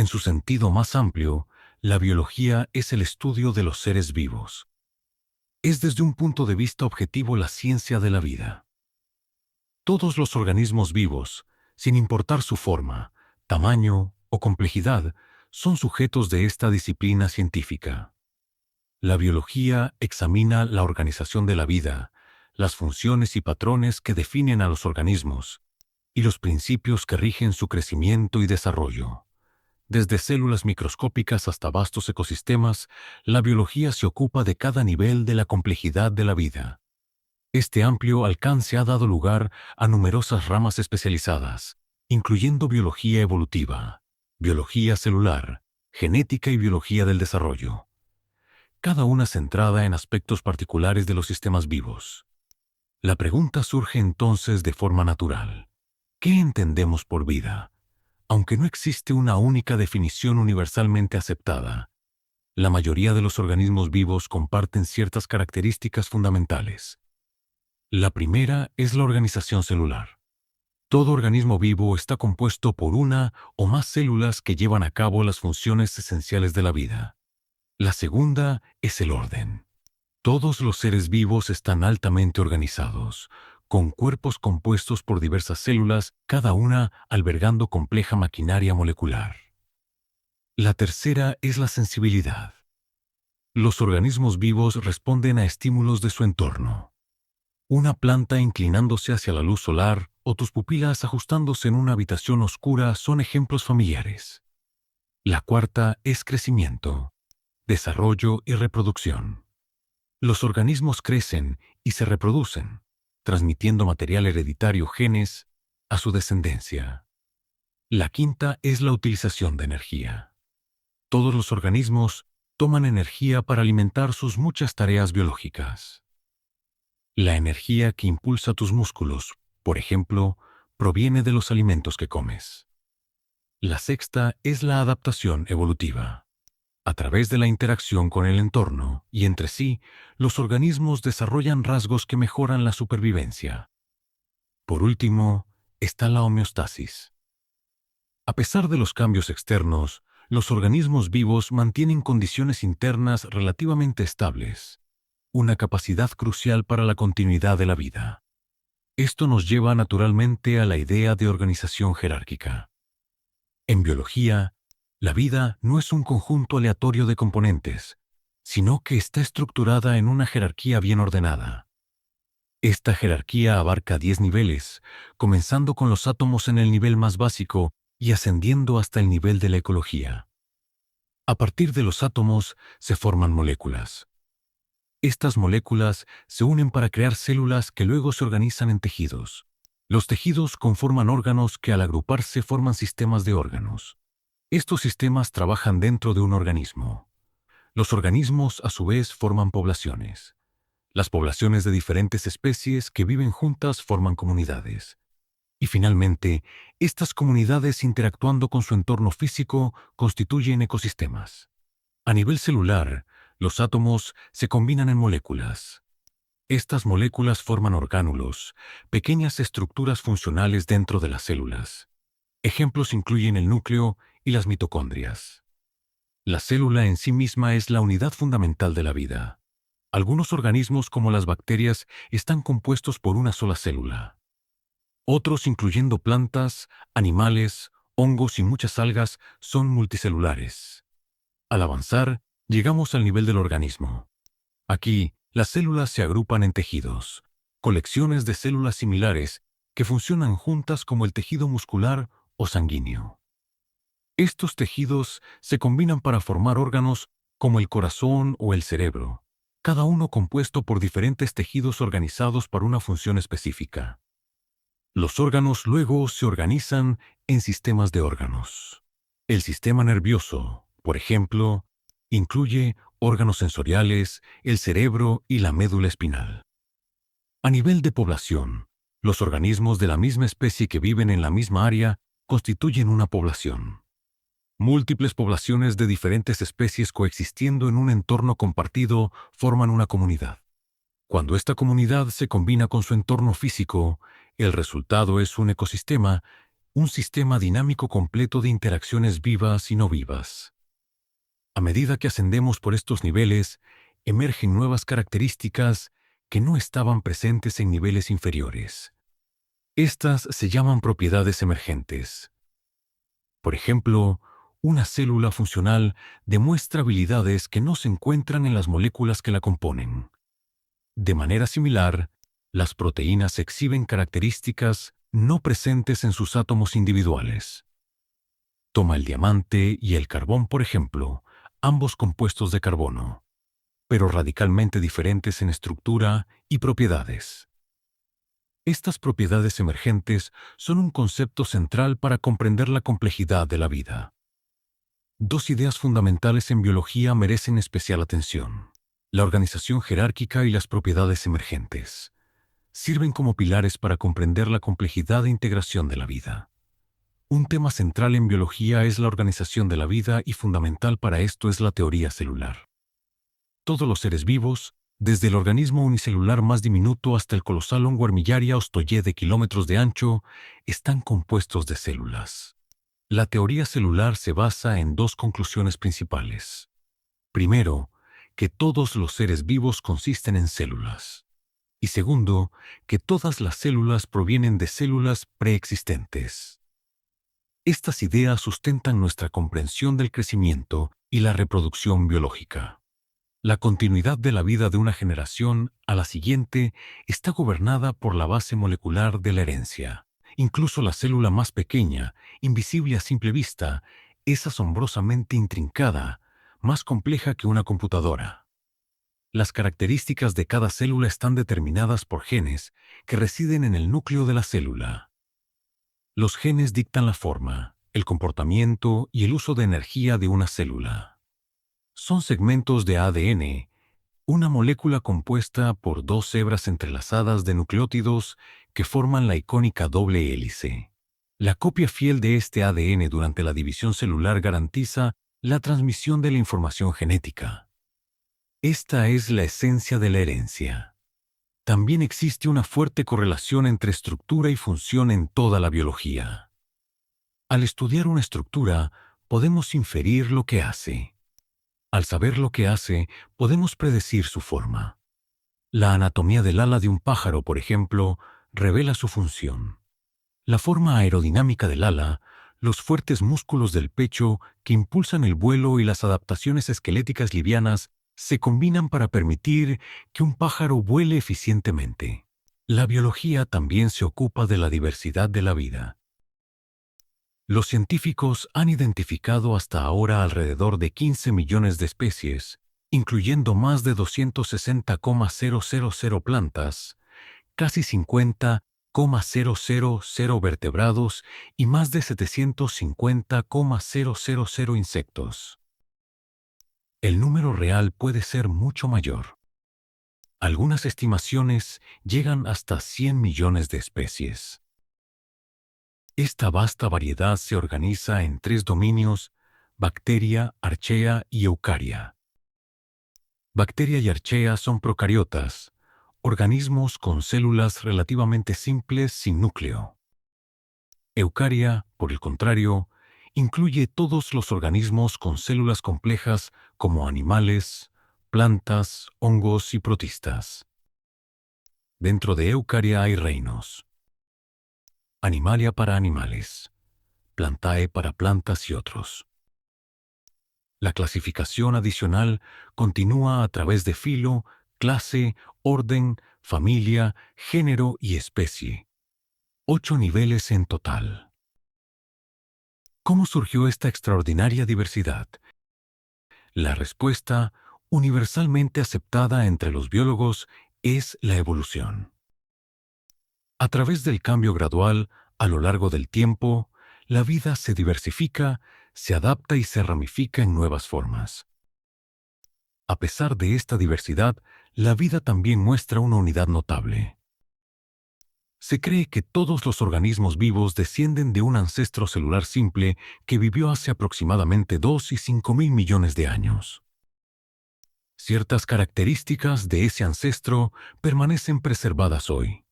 En su sentido más amplio, la biología es el estudio de los seres vivos. Es desde un punto de vista objetivo la ciencia de la vida. Todos los organismos vivos, sin importar su forma, tamaño o complejidad, son sujetos de esta disciplina científica. La biología examina la organización de la vida, las funciones y patrones que definen a los organismos, y los principios que rigen su crecimiento y desarrollo. Desde células microscópicas hasta vastos ecosistemas, la biología se ocupa de cada nivel de la complejidad de la vida. Este amplio alcance ha dado lugar a numerosas ramas especializadas, incluyendo biología evolutiva, biología celular, genética y biología del desarrollo, cada una centrada en aspectos particulares de los sistemas vivos. La pregunta surge entonces de forma natural: ¿qué entendemos por vida? Aunque no existe una única definición universalmente aceptada, la mayoría de los organismos vivos comparten ciertas características fundamentales. La primera es la organización celular. Todo organismo vivo está compuesto por una o más células que llevan a cabo las funciones esenciales de la vida. La segunda es el orden. Todos los seres vivos están altamente organizados, con cuerpos compuestos por diversas células, cada una albergando compleja maquinaria molecular. La tercera es la sensibilidad. Los organismos vivos responden a estímulos de su entorno. Una planta inclinándose hacia la luz solar o tus pupilas ajustándose en una habitación oscura son ejemplos familiares. La cuarta es crecimiento, desarrollo y reproducción. Los organismos crecen y se reproducen, transmitiendo material hereditario, genes, a su descendencia. La quinta es la utilización de energía. Todos los organismos toman energía para alimentar sus muchas tareas biológicas. La energía que impulsa tus músculos, por ejemplo, proviene de los alimentos que comes. La sexta es la adaptación evolutiva. A través de la interacción con el entorno y entre sí, los organismos desarrollan rasgos que mejoran la supervivencia. Por último, está la homeostasis. A pesar de los cambios externos, los organismos vivos mantienen condiciones internas relativamente estables, una capacidad crucial para la continuidad de la vida. Esto nos lleva naturalmente a la idea de organización jerárquica. En biología, la vida no es un conjunto aleatorio de componentes, sino que está estructurada en una jerarquía bien ordenada. Esta jerarquía abarca 10 niveles, comenzando con los átomos en el nivel más básico y ascendiendo hasta el nivel de la ecología. A partir de los átomos se forman moléculas. Estas moléculas se unen para crear células que luego se organizan en tejidos. Los tejidos conforman órganos que al agruparse forman sistemas de órganos. Estos sistemas trabajan dentro de un organismo. Los organismos, a su vez, forman poblaciones. Las poblaciones de diferentes especies que viven juntas forman comunidades. Y finalmente, estas comunidades interactuando con su entorno físico constituyen ecosistemas. A nivel celular, los átomos se combinan en moléculas. Estas moléculas forman orgánulos, pequeñas estructuras funcionales dentro de las células. Ejemplos incluyen el núcleo y las mitocondrias. La célula en sí misma es la unidad fundamental de la vida. Algunos organismos, como las bacterias, están compuestos por una sola célula. Otros, incluyendo plantas, animales, hongos y muchas algas, son multicelulares. Al avanzar, llegamos al nivel del organismo. Aquí, las células se agrupan en tejidos, colecciones de células similares que funcionan juntas como el tejido muscular o sanguíneo. Estos tejidos se combinan para formar órganos como el corazón o el cerebro, cada uno compuesto por diferentes tejidos organizados para una función específica. Los órganos luego se organizan en sistemas de órganos. El sistema nervioso, por ejemplo, incluye órganos sensoriales, el cerebro y la médula espinal. A nivel de población, los organismos de la misma especie que viven en la misma área constituyen una población. Múltiples poblaciones de diferentes especies coexistiendo en un entorno compartido forman una comunidad. Cuando esta comunidad se combina con su entorno físico, el resultado es un ecosistema un sistema dinámico completo de interacciones vivas y no vivas. A medida que ascendemos por estos niveles, emergen nuevas características que no estaban presentes en niveles inferiores. Estas se llaman propiedades emergentes. Por ejemplo, una célula funcional demuestra habilidades que no se encuentran en las moléculas que la componen. De manera similar, las proteínas exhiben características no presentes en sus átomos individuales. Toma el diamante y el carbón, por ejemplo, ambos compuestos de carbono, pero radicalmente diferentes en estructura y propiedades. Estas propiedades emergentes son un concepto central para comprender la complejidad de la vida. Dos ideas fundamentales en biología merecen especial atención: la organización jerárquica y las propiedades emergentes. Sirven como pilares para comprender la complejidad e integración de la vida. Un tema central en biología es la organización de la vida y fundamental para esto es la teoría celular. Todos los seres vivos, desde el organismo unicelular más diminuto hasta el colosal hongo Armillaria ostoye de kilómetros de ancho, están compuestos de células. La teoría celular se basa en dos conclusiones principales. Primero, que todos los seres vivos consisten en células. Y segundo, que todas las células provienen de células preexistentes. Estas ideas sustentan nuestra comprensión del crecimiento y la reproducción biológica. La continuidad de la vida de una generación a la siguiente está gobernada por la base molecular de la herencia. Incluso la célula más pequeña, invisible a simple vista, es asombrosamente intrincada, más compleja que una computadora. Las características de cada célula están determinadas por genes que residen en el núcleo de la célula. Los genes dictan la forma, el comportamiento y el uso de energía de una célula. Son segmentos de ADN, una molécula compuesta por dos hebras entrelazadas de nucleótidos que forman la icónica doble hélice. La copia fiel de este ADN durante la división celular garantiza la transmisión de la información genética. Esta es la esencia de la herencia. También existe una fuerte correlación entre estructura y función en toda la biología. Al estudiar una estructura, podemos inferir lo que hace. Al saber lo que hace, podemos predecir su forma. La anatomía del ala de un pájaro, por ejemplo, revela su función. La forma aerodinámica del ala, los fuertes músculos del pecho que impulsan el vuelo y las adaptaciones esqueléticas livianas se combinan para permitir que un pájaro vuele eficientemente. La biología también se ocupa de la diversidad de la vida. Los científicos han identificado hasta ahora alrededor de 15 millones de especies, incluyendo más de 260,000 plantas, casi 50,000 vertebrados y más de 750,000 insectos. El número real puede ser mucho mayor. Algunas estimaciones llegan hasta 100 millones de especies. Esta vasta variedad se organiza en tres dominios: bacteria, archea y eucaria. Bacteria y archea son procariotas, organismos con células relativamente simples sin núcleo. Eucaria, por el contrario, incluye todos los organismos con células complejas como animales, plantas, hongos y protistas. Dentro de Eucaria hay reinos: Animalia para animales, Plantae para plantas y otros. La clasificación adicional continúa a través de filo, clase, orden, familia, género y especie. 8 niveles en total. ¿Cómo surgió esta extraordinaria diversidad? La respuesta, universalmente aceptada entre los biólogos, es la evolución. A través del cambio gradual, a lo largo del tiempo, la vida se diversifica, se adapta y se ramifica en nuevas formas. A pesar de esta diversidad, la vida también muestra una unidad notable. Se cree que todos los organismos vivos descienden de un ancestro celular simple que vivió hace aproximadamente 2 y 5.000 millones de años. Ciertas características de ese ancestro permanecen preservadas hoy.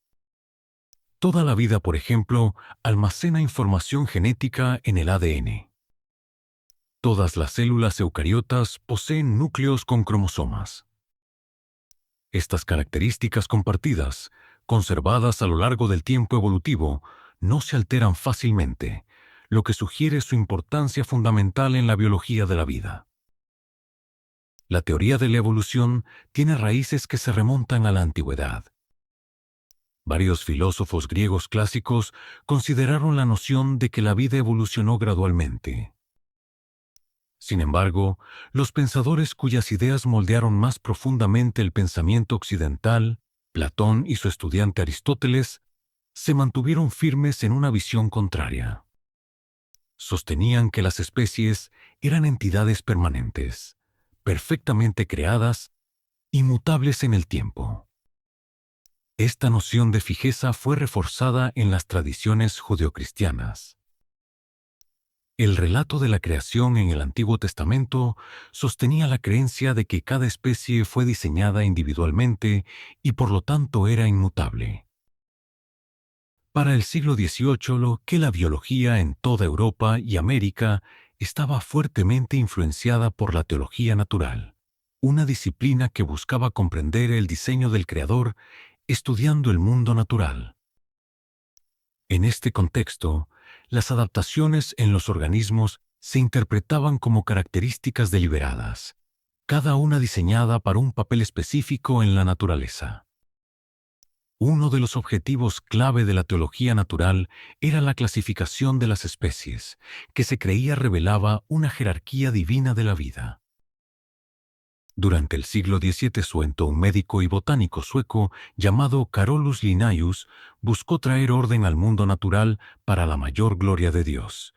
Toda la vida, por ejemplo, almacena información genética en el ADN. Todas las células eucariotas poseen núcleos con cromosomas. Estas características compartidas, conservadas a lo largo del tiempo evolutivo, no se alteran fácilmente, lo que sugiere su importancia fundamental en la biología de la vida. La teoría de la evolución tiene raíces que se remontan a la antigüedad. Varios filósofos griegos clásicos consideraron la noción de que la vida evolucionó gradualmente. Sin embargo, los pensadores cuyas ideas moldearon más profundamente el pensamiento occidental, Platón y su estudiante Aristóteles, se mantuvieron firmes en una visión contraria. Sostenían que las especies eran entidades permanentes, perfectamente creadas, inmutables en el tiempo. Esta noción de fijeza fue reforzada en las tradiciones judeocristianas. El relato de la creación en el Antiguo Testamento sostenía la creencia de que cada especie fue diseñada individualmente y por lo tanto era inmutable. Para el siglo XVIII, lo que la biología en toda Europa y América estaba fuertemente influenciada por la teología natural, una disciplina que buscaba comprender el diseño del Creador estudiando el mundo natural. En este contexto, las adaptaciones en los organismos se interpretaban como características deliberadas, cada una diseñada para un papel específico en la naturaleza. Uno de los objetivos clave de la teología natural era la clasificación de las especies, que se creía revelaba una jerarquía divina de la vida. Durante el siglo XVII, un médico y botánico sueco llamado Carolus Linnaeus buscó traer orden al mundo natural para la mayor gloria de Dios.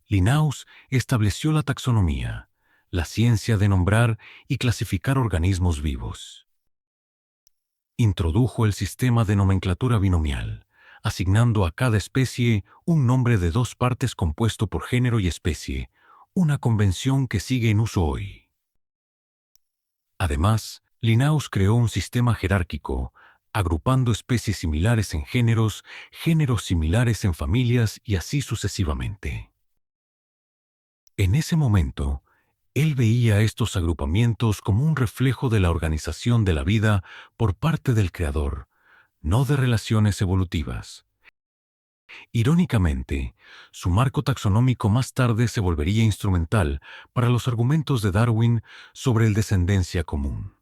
Linnaeus estableció la taxonomía, la ciencia de nombrar y clasificar organismos vivos. Introdujo el sistema de nomenclatura binomial, asignando a cada especie un nombre de dos partes compuesto por género y especie, una convención que sigue en uso hoy. Además, Linnaeus creó un sistema jerárquico, agrupando especies similares en géneros, géneros similares en familias y así sucesivamente. En ese momento, él veía estos agrupamientos como un reflejo de la organización de la vida por parte del Creador, no de relaciones evolutivas. Irónicamente, su marco taxonómico más tarde se volvería instrumental para los argumentos de Darwin sobre el descendencia común.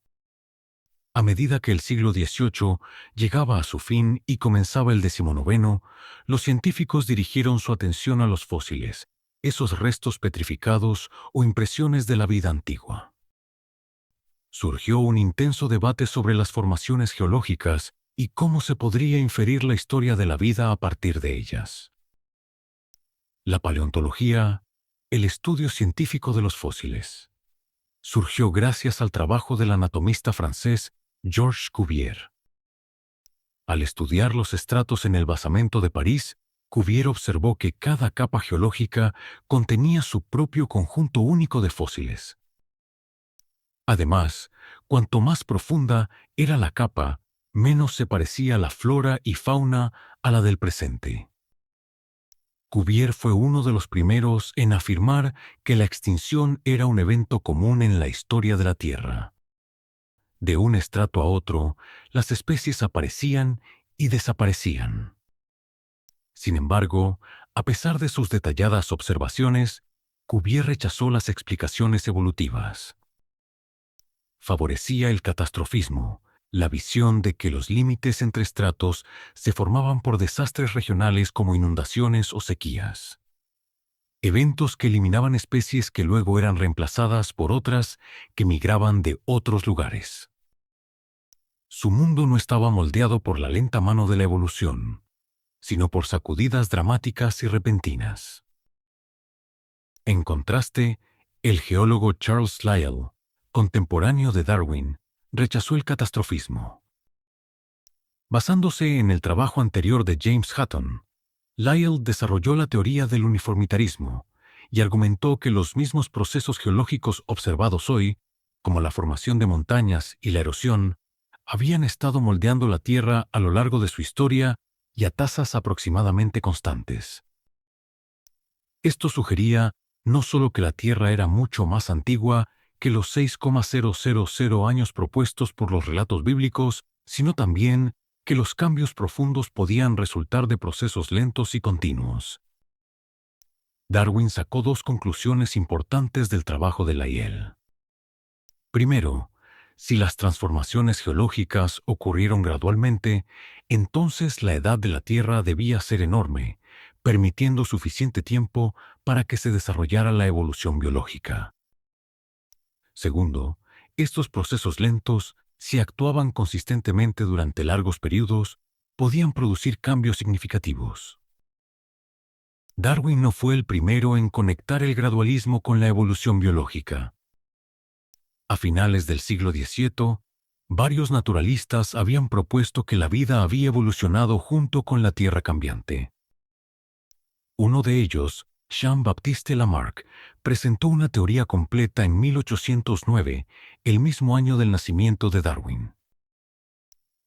A medida que el siglo XVIII llegaba a su fin y comenzaba el XIX, los científicos dirigieron su atención a los fósiles, esos restos petrificados o impresiones de la vida antigua. Surgió un intenso debate sobre las formaciones geológicas y cómo se podría inferir la historia de la vida a partir de ellas. La paleontología, el estudio científico de los fósiles, surgió gracias al trabajo del anatomista francés Georges Cuvier. Al estudiar los estratos en el basamento de París, Cuvier observó que cada capa geológica contenía su propio conjunto único de fósiles. Además, cuanto más profunda era la capa, menos se parecía la flora y fauna a la del presente. Cuvier fue uno de los primeros en afirmar que la extinción era un evento común en la historia de la Tierra. De un estrato a otro, las especies aparecían y desaparecían. Sin embargo, a pesar de sus detalladas observaciones, Cuvier rechazó las explicaciones evolutivas. Favorecía el catastrofismo, la visión de que los límites entre estratos se formaban por desastres regionales como inundaciones o sequías. Eventos que eliminaban especies que luego eran reemplazadas por otras que migraban de otros lugares. Su mundo no estaba moldeado por la lenta mano de la evolución, sino por sacudidas dramáticas y repentinas. En contraste, el geólogo Charles Lyell, contemporáneo de Darwin, rechazó el catastrofismo. Basándose en el trabajo anterior de James Hutton, Lyell desarrolló la teoría del uniformitarismo y argumentó que los mismos procesos geológicos observados hoy, como la formación de montañas y la erosión, habían estado moldeando la Tierra a lo largo de su historia y a tasas aproximadamente constantes. Esto sugería no solo que la Tierra era mucho más antigua que los 6,000 años propuestos por los relatos bíblicos, sino también que los cambios profundos podían resultar de procesos lentos y continuos. Darwin sacó dos conclusiones importantes del trabajo de Lyell. Primero, si las transformaciones geológicas ocurrieron gradualmente, entonces la edad de la Tierra debía ser enorme, permitiendo suficiente tiempo para que se desarrollara la evolución biológica. Segundo, estos procesos lentos, si actuaban consistentemente durante largos periodos, podían producir cambios significativos. Darwin no fue el primero en conectar el gradualismo con la evolución biológica. A finales del siglo XVII, varios naturalistas habían propuesto que la vida había evolucionado junto con la Tierra cambiante. Uno de ellos, Jean-Baptiste Lamarck, presentó una teoría completa en 1809, el mismo año del nacimiento de Darwin.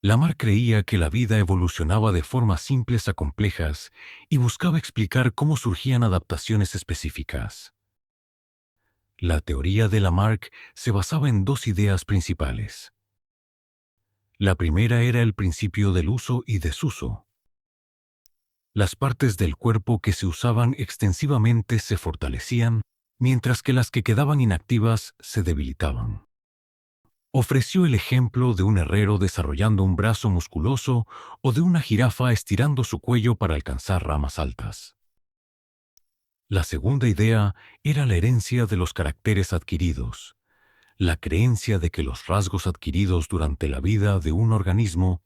Lamarck creía que la vida evolucionaba de formas simples a complejas y buscaba explicar cómo surgían adaptaciones específicas. La teoría de Lamarck se basaba en dos ideas principales. La primera era el principio del uso y desuso. Las partes del cuerpo que se usaban extensivamente se fortalecían, mientras que las que quedaban inactivas se debilitaban. Ofreció el ejemplo de un herrero desarrollando un brazo musculoso o de una jirafa estirando su cuello para alcanzar ramas altas. La segunda idea era la herencia de los caracteres adquiridos, la creencia de que los rasgos adquiridos durante la vida de un organismo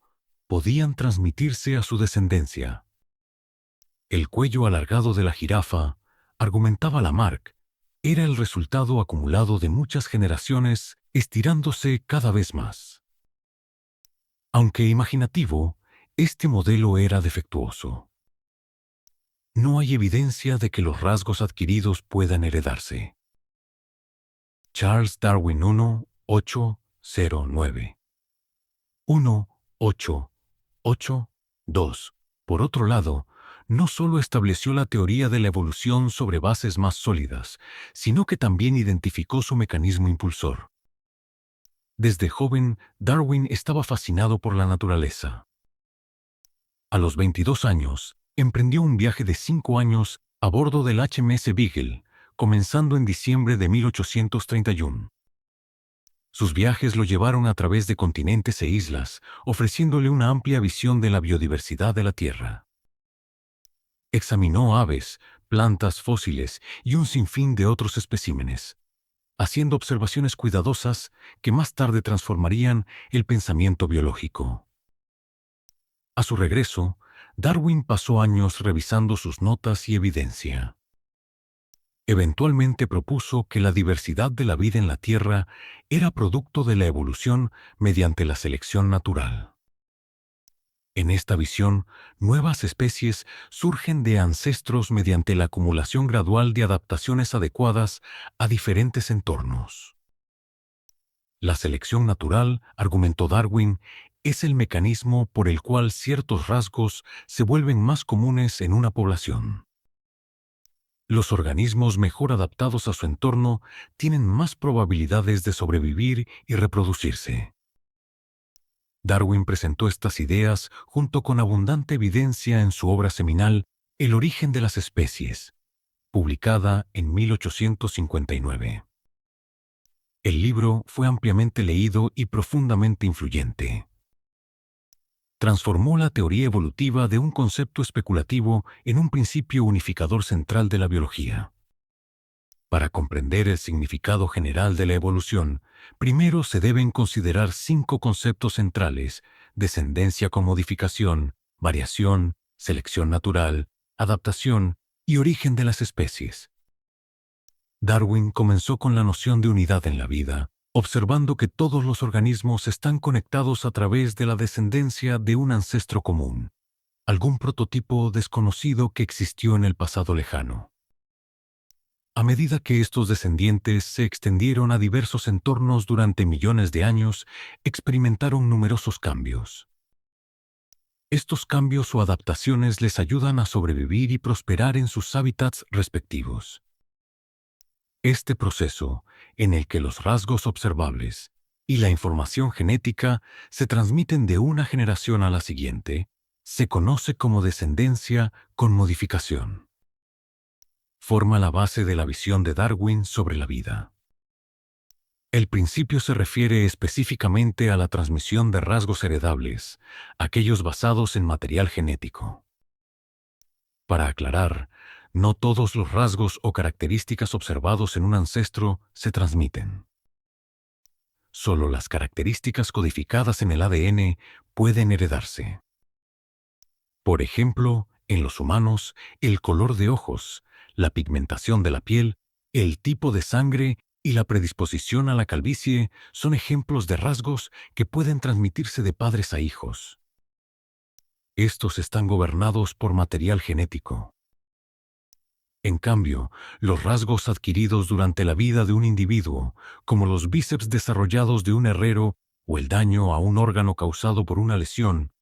podían transmitirse a su descendencia. El cuello alargado de la jirafa, argumentaba Lamarck, era el resultado acumulado de muchas generaciones estirándose cada vez más. Aunque imaginativo, este modelo era defectuoso. No hay evidencia de que los rasgos adquiridos puedan heredarse. Charles Darwin 1.809. 1.8.8.2. Por otro lado, no solo estableció la teoría de la evolución sobre bases más sólidas, sino que también identificó su mecanismo impulsor. Desde joven, Darwin estaba fascinado por la naturaleza. A los 22 años, emprendió un viaje de 5 años a bordo del HMS Beagle, comenzando en diciembre de 1831. Sus viajes lo llevaron a través de continentes e islas, ofreciéndole una amplia visión de la biodiversidad de la Tierra. Examinó aves, plantas fósiles y un sinfín de otros especímenes, haciendo observaciones cuidadosas que más tarde transformarían el pensamiento biológico. A su regreso, Darwin pasó años revisando sus notas y evidencia. Eventualmente propuso que la diversidad de la vida en la Tierra era producto de la evolución mediante la selección natural. En esta visión, nuevas especies surgen de ancestros mediante la acumulación gradual de adaptaciones adecuadas a diferentes entornos. La selección natural, argumentó Darwin, es el mecanismo por el cual ciertos rasgos se vuelven más comunes en una población. Los organismos mejor adaptados a su entorno tienen más probabilidades de sobrevivir y reproducirse. Darwin presentó estas ideas junto con abundante evidencia en su obra seminal El origen de las especies, publicada en 1859. El libro fue ampliamente leído y profundamente influyente. Transformó la teoría evolutiva de un concepto especulativo en un principio unificador central de la biología. Para comprender el significado general de la evolución, primero se deben considerar 5 conceptos centrales: descendencia con modificación, variación, selección natural, adaptación y origen de las especies. Darwin comenzó con la noción de unidad en la vida, observando que todos los organismos están conectados a través de la descendencia de un ancestro común, algún prototipo desconocido que existió en el pasado lejano. A medida que estos descendientes se extendieron a diversos entornos durante millones de años, experimentaron numerosos cambios. Estos cambios o adaptaciones les ayudan a sobrevivir y prosperar en sus hábitats respectivos. Este proceso, en el que los rasgos observables y la información genética se transmiten de una generación a la siguiente, se conoce como descendencia con modificación. Forma la base de la visión de Darwin sobre la vida. El principio se refiere específicamente a la transmisión de rasgos heredables, aquellos basados en material genético. Para aclarar, no todos los rasgos o características observados en un ancestro se transmiten. Solo las características codificadas en el ADN pueden heredarse. Por ejemplo, en los humanos, el color de ojos, la pigmentación de la piel, el tipo de sangre y la predisposición a la calvicie son ejemplos de rasgos que pueden transmitirse de padres a hijos. Estos están gobernados por material genético. En cambio, los rasgos adquiridos durante la vida de un individuo, como los bíceps desarrollados de un herrero o el daño a un órgano causado por una lesión,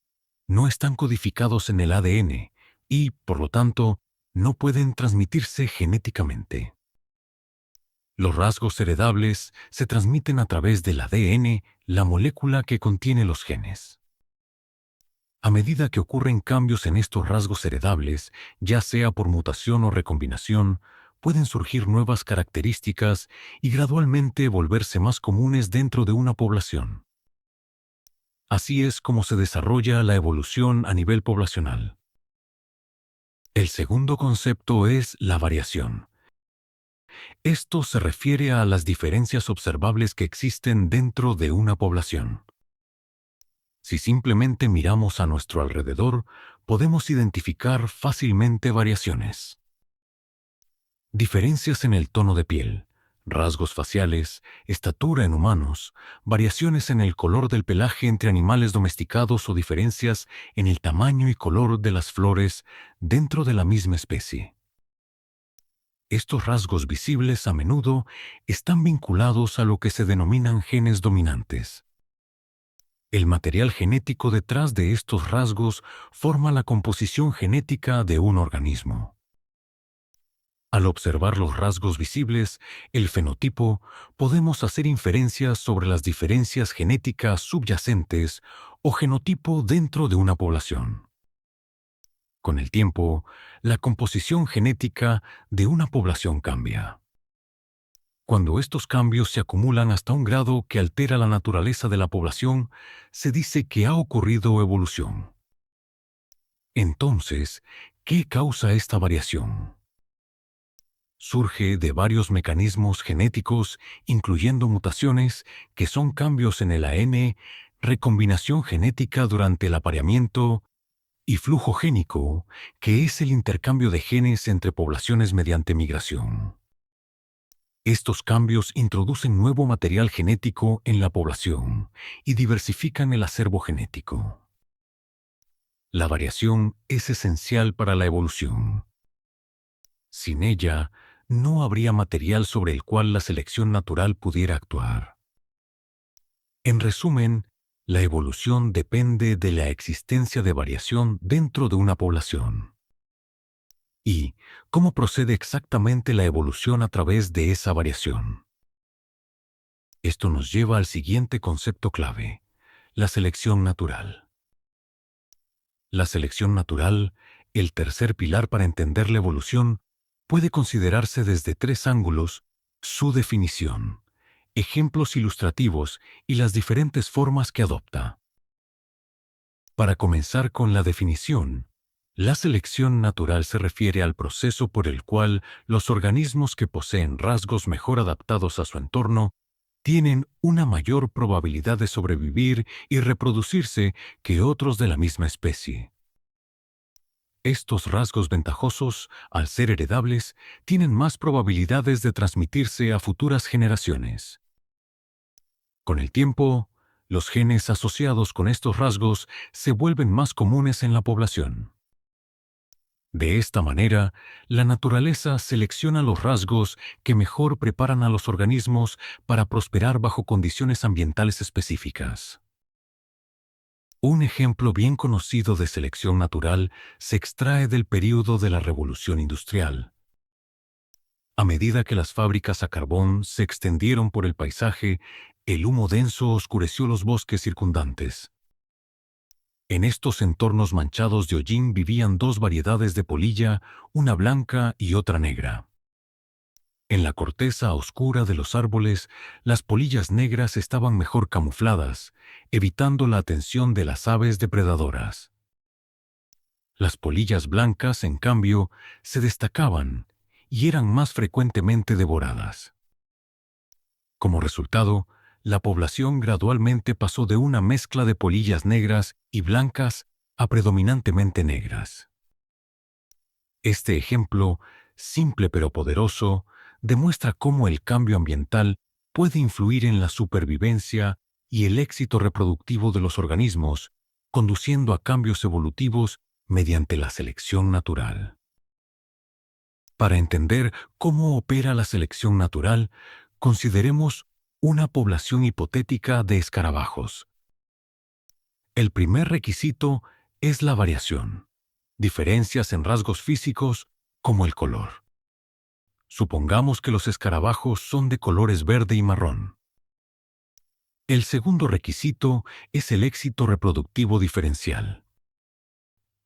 no están codificados en el ADN y, por lo tanto, no pueden transmitirse genéticamente. Los rasgos heredables se transmiten a través del ADN, la molécula que contiene los genes. A medida que ocurren cambios en estos rasgos heredables, ya sea por mutación o recombinación, pueden surgir nuevas características y gradualmente volverse más comunes dentro de una población. Así es como se desarrolla la evolución a nivel poblacional. El segundo concepto es la variación. Esto se refiere a las diferencias observables que existen dentro de una población. Si simplemente miramos a nuestro alrededor, podemos identificar fácilmente variaciones. Diferencias en el tono de piel, rasgos faciales, estatura en humanos, variaciones en el color del pelaje entre animales domesticados o diferencias en el tamaño y color de las flores dentro de la misma especie. Estos rasgos visibles a menudo están vinculados a lo que se denominan genes dominantes. El material genético detrás de estos rasgos forma la composición genética de un organismo. Al observar los rasgos visibles, el fenotipo, podemos hacer inferencias sobre las diferencias genéticas subyacentes o genotipo dentro de una población. Con el tiempo, la composición genética de una población cambia. Cuando estos cambios se acumulan hasta un grado que altera la naturaleza de la población, se dice que ha ocurrido evolución. Entonces, ¿qué causa esta variación? Surge de varios mecanismos genéticos, incluyendo mutaciones, que son cambios en el ADN, recombinación genética durante el apareamiento, y flujo génico, que es el intercambio de genes entre poblaciones mediante migración. Estos cambios introducen nuevo material genético en la población y diversifican el acervo genético. La variación es esencial para la evolución. Sin ella, no habría material sobre el cual la selección natural pudiera actuar. En resumen, la evolución depende de la existencia de variación dentro de una población. ¿Y cómo procede exactamente la evolución a través de esa variación? Esto nos lleva al siguiente concepto clave: la selección natural. La selección natural, el tercer pilar para entender la evolución, puede considerarse desde tres ángulos: su definición, ejemplos ilustrativos y las diferentes formas que adopta. Para comenzar con la definición, la selección natural se refiere al proceso por el cual los organismos que poseen rasgos mejor adaptados a su entorno tienen una mayor probabilidad de sobrevivir y reproducirse que otros de la misma especie. Estos rasgos ventajosos, al ser heredables, tienen más probabilidades de transmitirse a futuras generaciones. Con el tiempo, los genes asociados con estos rasgos se vuelven más comunes en la población. De esta manera, la naturaleza selecciona los rasgos que mejor preparan a los organismos para prosperar bajo condiciones ambientales específicas. Un ejemplo bien conocido de selección natural se extrae del período de la Revolución Industrial. A medida que las fábricas a carbón se extendieron por el paisaje, el humo denso oscureció los bosques circundantes. En estos entornos manchados de hollín vivían dos variedades de polilla, una blanca y otra negra. En la corteza oscura de los árboles, las polillas negras estaban mejor camufladas, evitando la atención de las aves depredadoras. Las polillas blancas, en cambio, se destacaban y eran más frecuentemente devoradas. Como resultado, la población gradualmente pasó de una mezcla de polillas negras y blancas a predominantemente negras. Este ejemplo, simple pero poderoso, demuestra cómo el cambio ambiental puede influir en la supervivencia y el éxito reproductivo de los organismos, conduciendo a cambios evolutivos mediante la selección natural. Para entender cómo opera la selección natural, consideremos una población hipotética de escarabajos. El primer requisito es la variación, diferencias en rasgos físicos como el color. Supongamos que los escarabajos son de colores verde y marrón. El segundo requisito es el éxito reproductivo diferencial.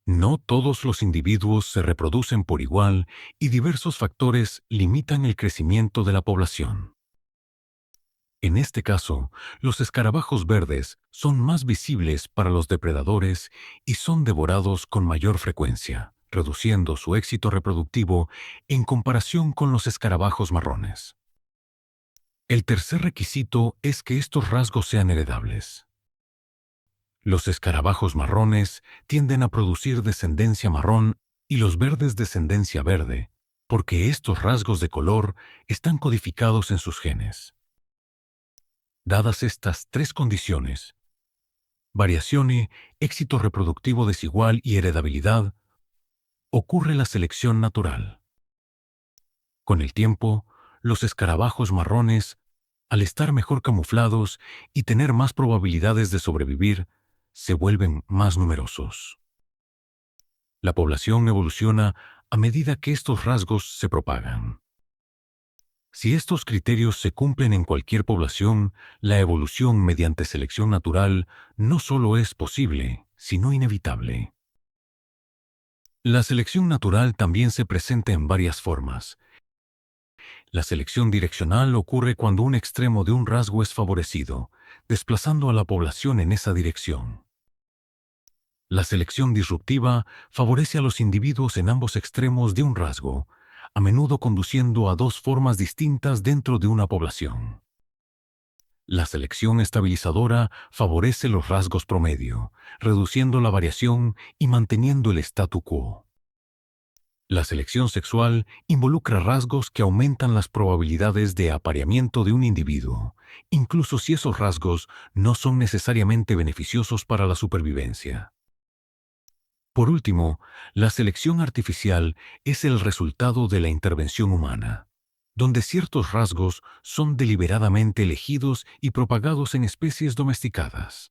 No todos los individuos se reproducen por igual y diversos factores limitan el crecimiento de la población. En este caso, los escarabajos verdes son más visibles para los depredadores y son devorados con mayor frecuencia, reduciendo su éxito reproductivo en comparación con los escarabajos marrones. El tercer requisito es que estos rasgos sean heredables. Los escarabajos marrones tienden a producir descendencia marrón y los verdes descendencia verde, porque estos rasgos de color están codificados en sus genes. Dadas estas tres condiciones, variación, éxito reproductivo desigual y heredabilidad, ocurre la selección natural. Con el tiempo, los escarabajos marrones, al estar mejor camuflados y tener más probabilidades de sobrevivir, se vuelven más numerosos. La población evoluciona a medida que estos rasgos se propagan. Si estos criterios se cumplen en cualquier población, la evolución mediante selección natural no solo es posible, sino inevitable. La selección natural también se presenta en varias formas. La selección direccional ocurre cuando un extremo de un rasgo es favorecido, desplazando a la población en esa dirección. La selección disruptiva favorece a los individuos en ambos extremos de un rasgo, a menudo conduciendo a dos formas distintas dentro de una población. La selección estabilizadora favorece los rasgos promedio, reduciendo la variación y manteniendo el statu quo. La selección sexual involucra rasgos que aumentan las probabilidades de apareamiento de un individuo, incluso si esos rasgos no son necesariamente beneficiosos para la supervivencia. Por último, la selección artificial es el resultado de la intervención humana, donde ciertos rasgos son deliberadamente elegidos y propagados en especies domesticadas.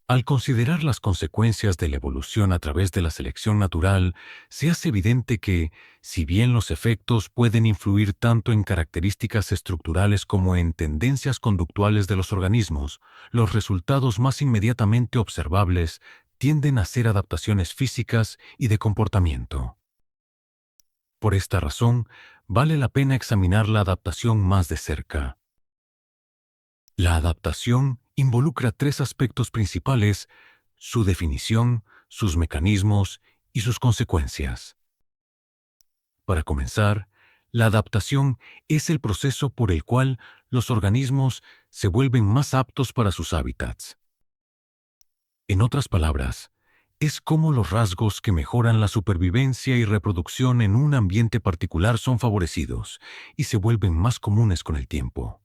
Al considerar las consecuencias de la evolución a través de la selección natural, se hace evidente que, si bien los efectos pueden influir tanto en características estructurales como en tendencias conductuales de los organismos, los resultados más inmediatamente observables tienden a ser adaptaciones físicas y de comportamiento. Por esta razón, vale la pena examinar la adaptación más de cerca. La adaptación involucra tres aspectos principales: su definición, sus mecanismos y sus consecuencias. Para comenzar, la adaptación es el proceso por el cual los organismos se vuelven más aptos para sus hábitats. En otras palabras, es cómo los rasgos que mejoran la supervivencia y reproducción en un ambiente particular son favorecidos y se vuelven más comunes con el tiempo.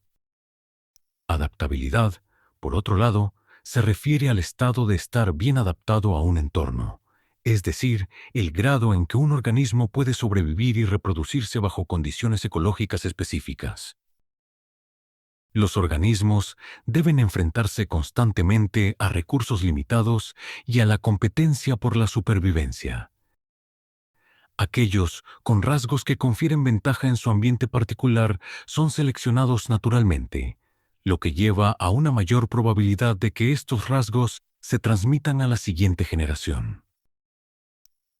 Adaptabilidad, por otro lado, se refiere al estado de estar bien adaptado a un entorno, es decir, el grado en que un organismo puede sobrevivir y reproducirse bajo condiciones ecológicas específicas. Los organismos deben enfrentarse constantemente a recursos limitados y a la competencia por la supervivencia. Aquellos con rasgos que confieren ventaja en su ambiente particular son seleccionados naturalmente, lo que lleva a una mayor probabilidad de que estos rasgos se transmitan a la siguiente generación.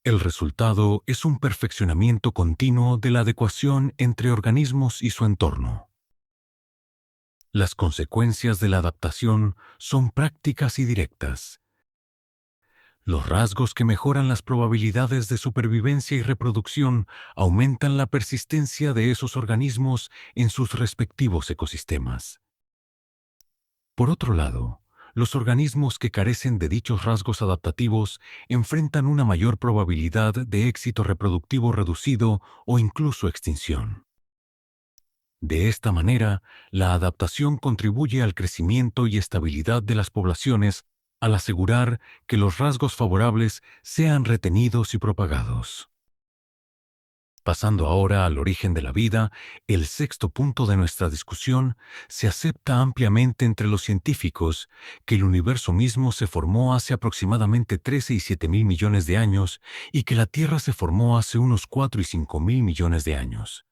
El resultado es un perfeccionamiento continuo de la adecuación entre organismos y su entorno. Las consecuencias de la adaptación son prácticas y directas. Los rasgos que mejoran las probabilidades de supervivencia y reproducción aumentan la persistencia de esos organismos en sus respectivos ecosistemas. Por otro lado, los organismos que carecen de dichos rasgos adaptativos enfrentan una mayor probabilidad de éxito reproductivo reducido o incluso extinción. De esta manera, la adaptación contribuye al crecimiento y estabilidad de las poblaciones al asegurar que los rasgos favorables sean retenidos y propagados. Pasando ahora al origen de la vida, el sexto punto de nuestra discusión, se acepta ampliamente entre los científicos que el universo mismo se formó hace aproximadamente 13 y 7 mil millones de años y que la Tierra se formó hace unos 4 y 5 mil millones de años.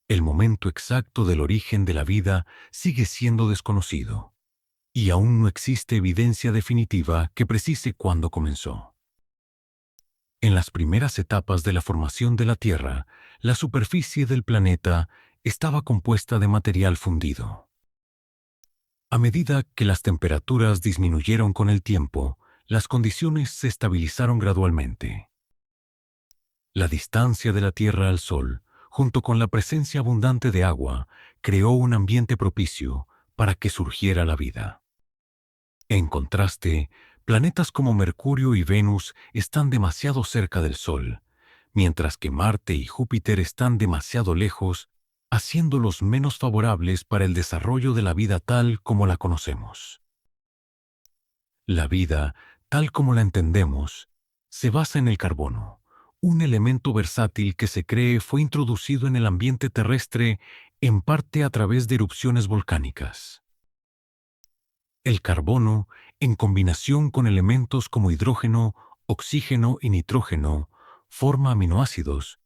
El momento exacto del origen de la vida sigue siendo desconocido, y aún no existe evidencia definitiva que precise cuándo comenzó. En las primeras etapas de la formación de la Tierra, la superficie del planeta estaba compuesta de material fundido. A medida que las temperaturas disminuyeron con el tiempo, las condiciones se estabilizaron gradualmente. La distancia de la Tierra al Sol, junto con la presencia abundante de agua, creó un ambiente propicio para que surgiera la vida. En contraste, planetas como Mercurio y Venus están demasiado cerca del Sol, mientras que Marte y Júpiter están demasiado lejos, haciéndolos menos favorables para el desarrollo de la vida tal como la conocemos. La vida, tal como la entendemos, se basa en el carbono, un elemento versátil que se cree fue introducido en el ambiente terrestre en parte a través de erupciones volcánicas. El carbono, en combinación con elementos como hidrógeno, oxígeno y nitrógeno, forma aminoácidos,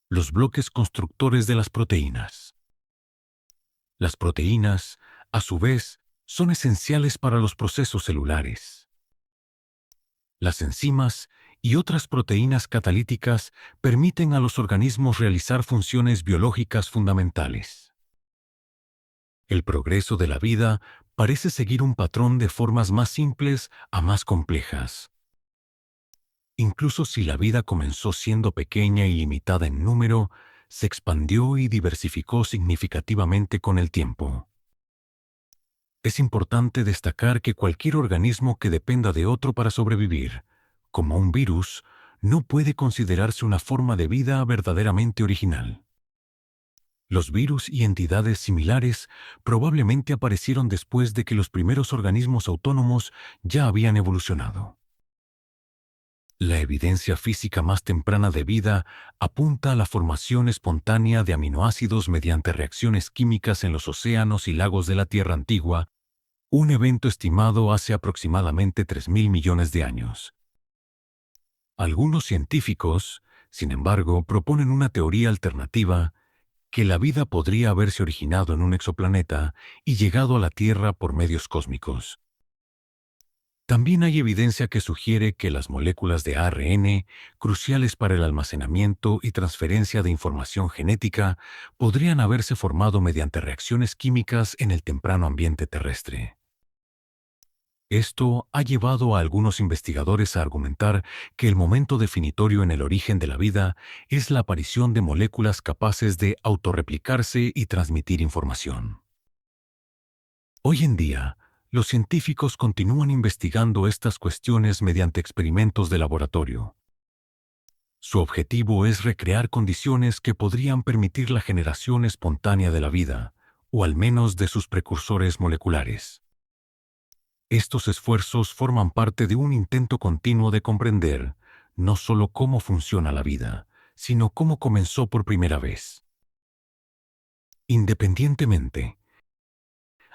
los bloques constructores de las proteínas. Las proteínas, a su vez, son esenciales para los procesos celulares. Las enzimas y otras proteínas catalíticas permiten a los organismos realizar funciones biológicas fundamentales. El progreso de la vida parece seguir un patrón de formas más simples a más complejas. Incluso si la vida comenzó siendo pequeña y limitada en número, se expandió y diversificó significativamente con el tiempo. Es importante destacar que cualquier organismo que dependa de otro para sobrevivir, como un virus, no puede considerarse una forma de vida verdaderamente original. Los virus y entidades similares probablemente aparecieron después de que los primeros organismos autónomos ya habían evolucionado. La evidencia física más temprana de vida apunta a la formación espontánea de aminoácidos mediante reacciones químicas en los océanos y lagos de la Tierra antigua, un evento estimado hace aproximadamente 3.000 millones de años. Algunos científicos, sin embargo, proponen una teoría alternativa que la vida podría haberse originado en un exoplaneta y llegado a la Tierra por medios cósmicos. También hay evidencia que sugiere que las moléculas de ARN, cruciales para el almacenamiento y transferencia de información genética, podrían haberse formado mediante reacciones químicas en el temprano ambiente terrestre. Esto ha llevado a algunos investigadores a argumentar que el momento definitorio en el origen de la vida es la aparición de moléculas capaces de autorreplicarse y transmitir información. Hoy en día, los científicos continúan investigando estas cuestiones mediante experimentos de laboratorio. Su objetivo es recrear condiciones que podrían permitir la generación espontánea de la vida, o al menos de sus precursores moleculares. Estos esfuerzos forman parte de un intento continuo de comprender no solo cómo funciona la vida, sino cómo comenzó por primera vez. Independientemente,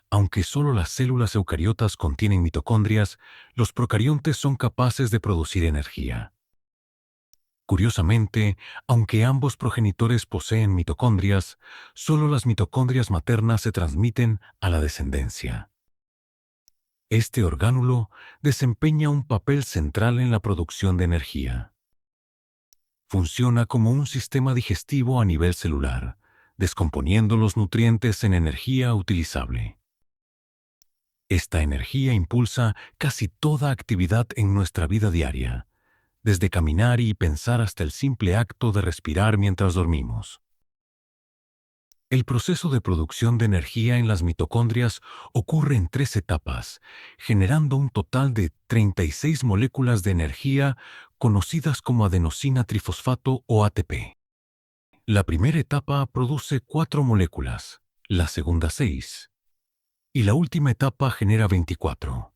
aunque solo las células eucariotas contienen mitocondrias, los procariontes son capaces de producir energía. Curiosamente, aunque ambos progenitores poseen mitocondrias, solo las mitocondrias maternas se transmiten a la descendencia. Este orgánulo desempeña un papel central en la producción de energía. Funciona como un sistema digestivo a nivel celular, descomponiendo los nutrientes en energía utilizable. Esta energía impulsa casi toda actividad en nuestra vida diaria, desde caminar y pensar hasta el simple acto de respirar mientras dormimos. El proceso de producción de energía en las mitocondrias ocurre en 3 etapas, generando un total de 36 moléculas de energía conocidas como adenosina trifosfato o ATP. La primera etapa produce 4 moléculas, la segunda 6, y la última etapa genera 24.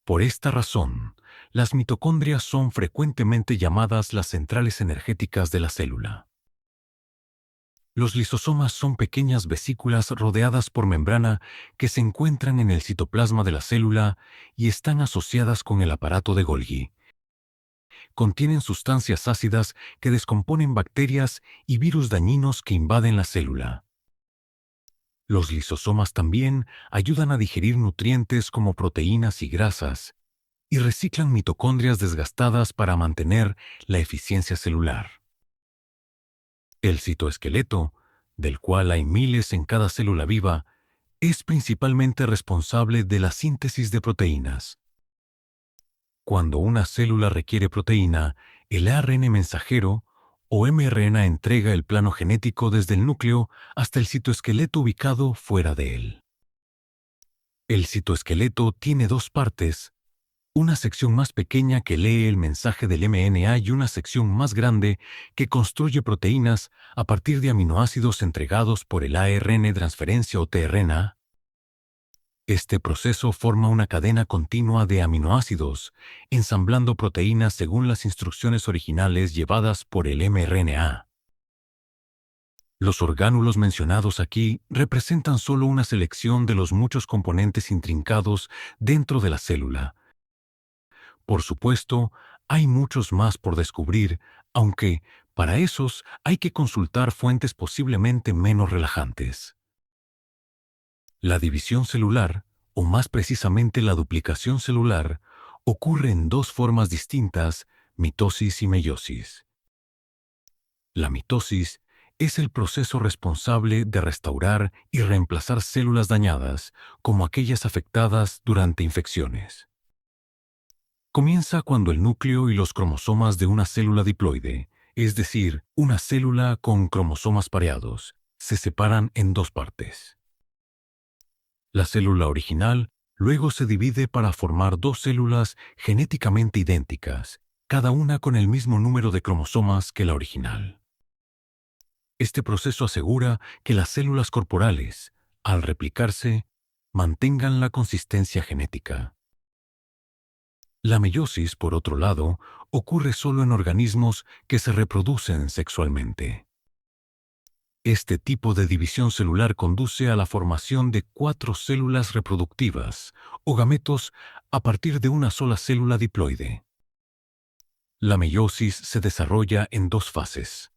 Por esta razón, las mitocondrias son frecuentemente llamadas las centrales energéticas de la célula. Los lisosomas son pequeñas vesículas rodeadas por membrana que se encuentran en el citoplasma de la célula y están asociadas con el aparato de Golgi. Contienen sustancias ácidas que descomponen bacterias y virus dañinos que invaden la célula. Los lisosomas también ayudan a digerir nutrientes como proteínas y grasas y reciclan mitocondrias desgastadas para mantener la eficiencia celular. El citoesqueleto, del cual hay miles en cada célula viva, es principalmente responsable de la síntesis de proteínas. Cuando una célula requiere proteína, el ARN mensajero o mRNA entrega el plano genético desde el núcleo hasta el citoesqueleto ubicado fuera de él. El citoesqueleto tiene 2 partes, una sección más pequeña que lee el mensaje del mRNA y una sección más grande que construye proteínas a partir de aminoácidos entregados por el ARN transferencia o tRNA. Este proceso forma una cadena continua de aminoácidos, ensamblando proteínas según las instrucciones originales llevadas por el mRNA. Los orgánulos mencionados aquí representan solo una selección de los muchos componentes intrincados dentro de la célula. Por supuesto, hay muchos más por descubrir, aunque, para esos, hay que consultar fuentes posiblemente menos relajantes. La división celular, o más precisamente la duplicación celular, ocurre en 2 formas distintas, mitosis y meiosis. La mitosis es el proceso responsable de restaurar y reemplazar células dañadas, como aquellas afectadas durante infecciones. Comienza cuando el núcleo y los cromosomas de una célula diploide, es decir, una célula con cromosomas pareados, se separan en 2 partes. La célula original luego se divide para formar 2 células genéticamente idénticas, cada una con el mismo número de cromosomas que la original. Este proceso asegura que las células corporales, al replicarse, mantengan la consistencia genética. La meiosis, por otro lado, ocurre solo en organismos que se reproducen sexualmente. Este tipo de división celular conduce a la formación de 4 células reproductivas, o gametos, a partir de una sola célula diploide. La meiosis se desarrolla en 2 fases.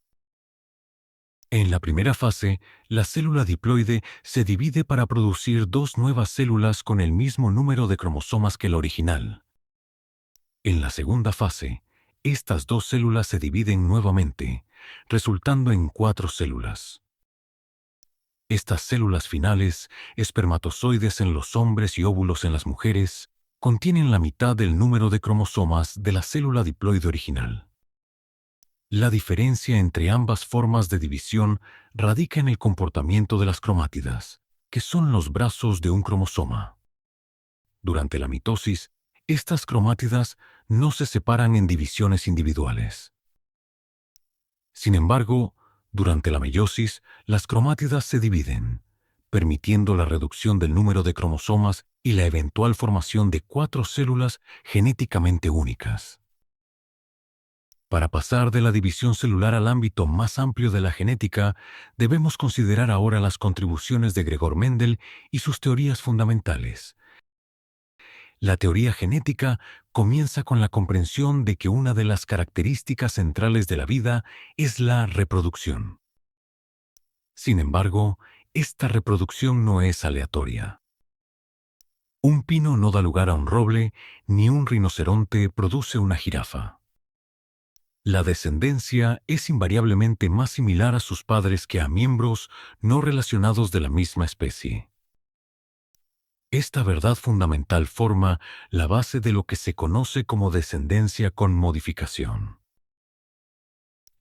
En la primera fase, la célula diploide se divide para producir 2 nuevas células con el mismo número de cromosomas que la original. En la segunda fase, estas 2 células se dividen nuevamente, resultando en 4 células. Estas células finales, espermatozoides en los hombres y óvulos en las mujeres, contienen la mitad del número de cromosomas de la célula diploide original. La diferencia entre ambas formas de división radica en el comportamiento de las cromátidas, que son los brazos de un cromosoma. Durante la mitosis, estas cromátidas no se separan en divisiones individuales. Sin embargo, durante la meiosis, las cromátidas se dividen, permitiendo la reducción del número de cromosomas y la eventual formación de 4 células genéticamente únicas. Para pasar de la división celular al ámbito más amplio de la genética, debemos considerar ahora las contribuciones de Gregor Mendel y sus teorías fundamentales. La teoría genética comienza con la comprensión de que una de las características centrales de la vida es la reproducción. Sin embargo, esta reproducción no es aleatoria. Un pino no da lugar a un roble, ni un rinoceronte produce una jirafa. La descendencia es invariablemente más similar a sus padres que a miembros no relacionados de la misma especie. Esta verdad fundamental forma la base de lo que se conoce como descendencia con modificación.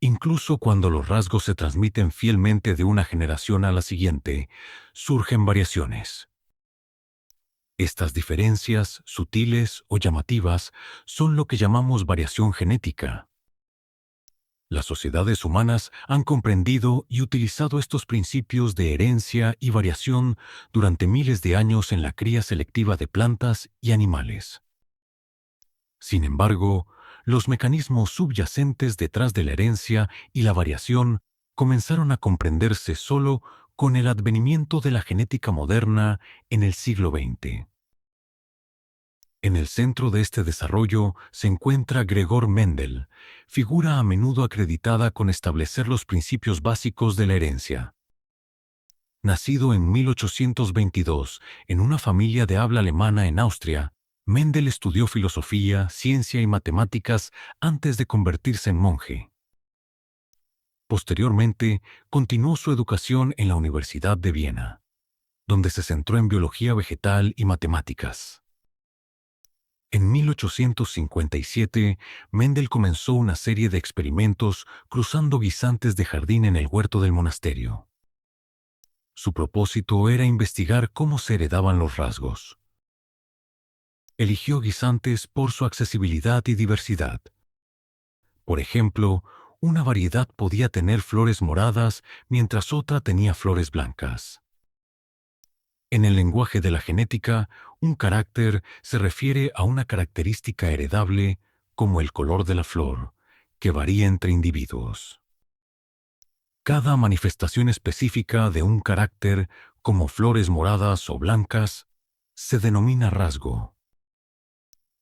Incluso cuando los rasgos se transmiten fielmente de una generación a la siguiente, surgen variaciones. Estas diferencias, sutiles o llamativas, son lo que llamamos variación genética. Las sociedades humanas han comprendido y utilizado estos principios de herencia y variación durante miles de años en la cría selectiva de plantas y animales. Sin embargo, los mecanismos subyacentes detrás de la herencia y la variación comenzaron a comprenderse solo con el advenimiento de la genética moderna en el siglo XX. En el centro de este desarrollo se encuentra Gregor Mendel, figura a menudo acreditada con establecer los principios básicos de la herencia. Nacido en 1822 en una familia de habla alemana en Austria, Mendel estudió filosofía, ciencia y matemáticas antes de convertirse en monje. Posteriormente, continuó su educación en la Universidad de Viena, donde se centró en biología vegetal y matemáticas. En 1857, Mendel comenzó una serie de experimentos cruzando guisantes de jardín en el huerto del monasterio. Su propósito era investigar cómo se heredaban los rasgos. Eligió guisantes por su accesibilidad y diversidad. Por ejemplo, una variedad podía tener flores moradas mientras otra tenía flores blancas. En el lenguaje de la genética, un carácter se refiere a una característica heredable, como el color de la flor, que varía entre individuos. Cada manifestación específica de un carácter, como flores moradas o blancas, se denomina rasgo.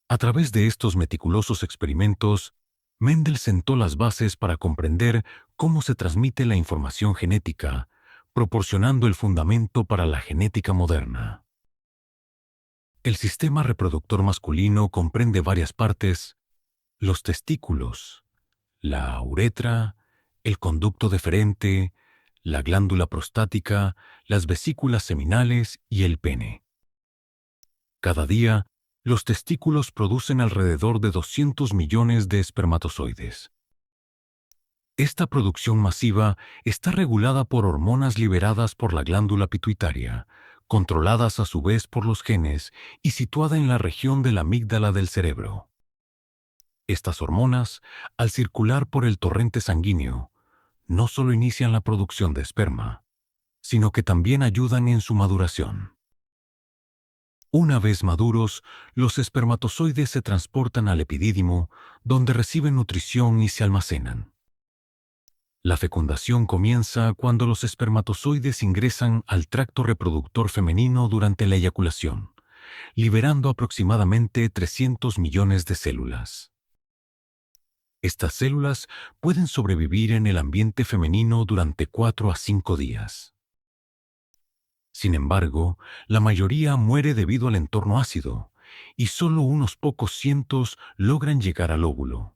A través de estos meticulosos experimentos, Mendel sentó las bases para comprender cómo se transmite la información genética, proporcionando el fundamento para la genética moderna. El sistema reproductor masculino comprende varias partes: los testículos, la uretra, el conducto deferente, la glándula prostática, las vesículas seminales y el pene. Cada día, los testículos producen alrededor de 200 millones de espermatozoides. Esta producción masiva está regulada por hormonas liberadas por la glándula pituitaria, controladas a su vez por los genes y situada en la región de la amígdala del cerebro. Estas hormonas, al circular por el torrente sanguíneo, no solo inician la producción de esperma, sino que también ayudan en su maduración. Una vez maduros, los espermatozoides se transportan al epidídimo, donde reciben nutrición y se almacenan. La fecundación comienza cuando los espermatozoides ingresan al tracto reproductor femenino durante la eyaculación, liberando aproximadamente 300 millones de células. Estas células pueden sobrevivir en el ambiente femenino durante 4 a 5 días. Sin embargo, la mayoría muere debido al entorno ácido, y solo unos pocos cientos logran llegar al óvulo.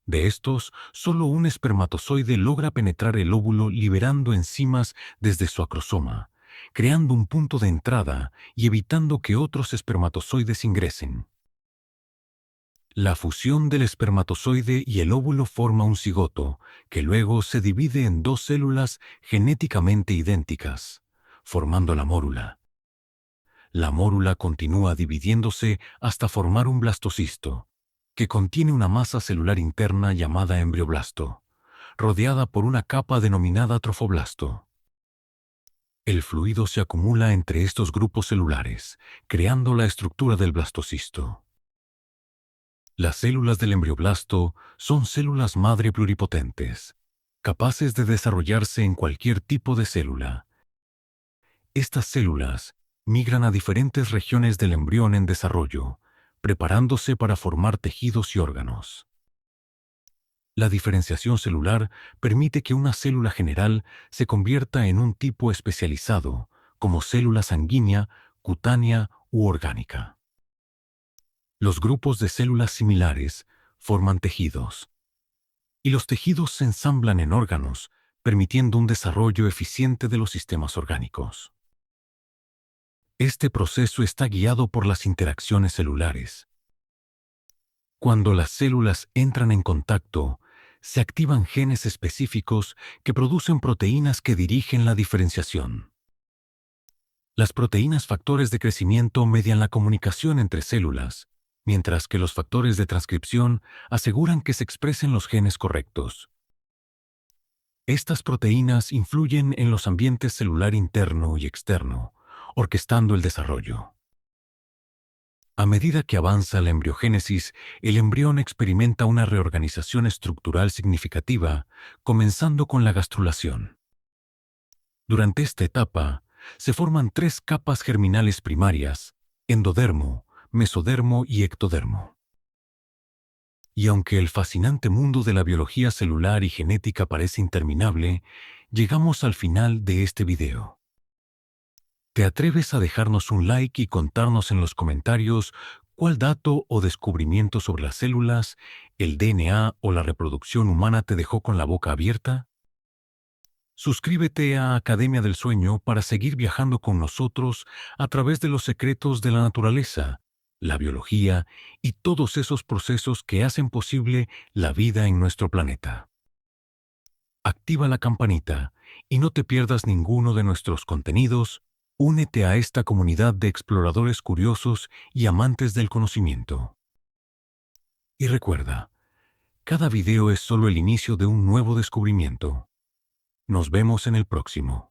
De estos, solo un espermatozoide logra penetrar el óvulo liberando enzimas desde su acrosoma, creando un punto de entrada y evitando que otros espermatozoides ingresen. La fusión del espermatozoide y el óvulo forma un cigoto, que luego se divide en 2 células genéticamente idénticas, formando la mórula. La mórula continúa dividiéndose hasta formar un blastocisto, que contiene una masa celular interna llamada embrioblasto, rodeada por una capa denominada trofoblasto. El fluido se acumula entre estos grupos celulares, creando la estructura del blastocisto. Las células del embrioblasto son células madre pluripotentes, capaces de desarrollarse en cualquier tipo de célula. Estas células migran a diferentes regiones del embrión en desarrollo, preparándose para formar tejidos y órganos. La diferenciación celular permite que una célula general se convierta en un tipo especializado, como célula sanguínea, cutánea u orgánica. Los grupos de células similares forman tejidos, y los tejidos se ensamblan en órganos, permitiendo un desarrollo eficiente de los sistemas orgánicos. Este proceso está guiado por las interacciones celulares. Cuando las células entran en contacto, se activan genes específicos que producen proteínas que dirigen la diferenciación. Las proteínas factores de crecimiento median la comunicación entre células, mientras que los factores de transcripción aseguran que se expresen los genes correctos. Estas proteínas influyen en los ambientes celular interno y externo, orquestando el desarrollo. A medida que avanza la embriogénesis, el embrión experimenta una reorganización estructural significativa, comenzando con la gastrulación. Durante esta etapa, se forman 3 capas germinales primarias: endodermo, mesodermo y ectodermo. Y aunque el fascinante mundo de la biología celular y genética parece interminable, llegamos al final de este video. ¿Te atreves a dejarnos un like y contarnos en los comentarios cuál dato o descubrimiento sobre las células, el DNA o la reproducción humana te dejó con la boca abierta? Suscríbete a Academia del Sueño para seguir viajando con nosotros a través de los secretos de la naturaleza, la biología y todos esos procesos que hacen posible la vida en nuestro planeta. Activa la campanita y no te pierdas ninguno de nuestros contenidos. Únete a esta comunidad de exploradores curiosos y amantes del conocimiento. Y recuerda, cada video es solo el inicio de un nuevo descubrimiento. Nos vemos en el próximo.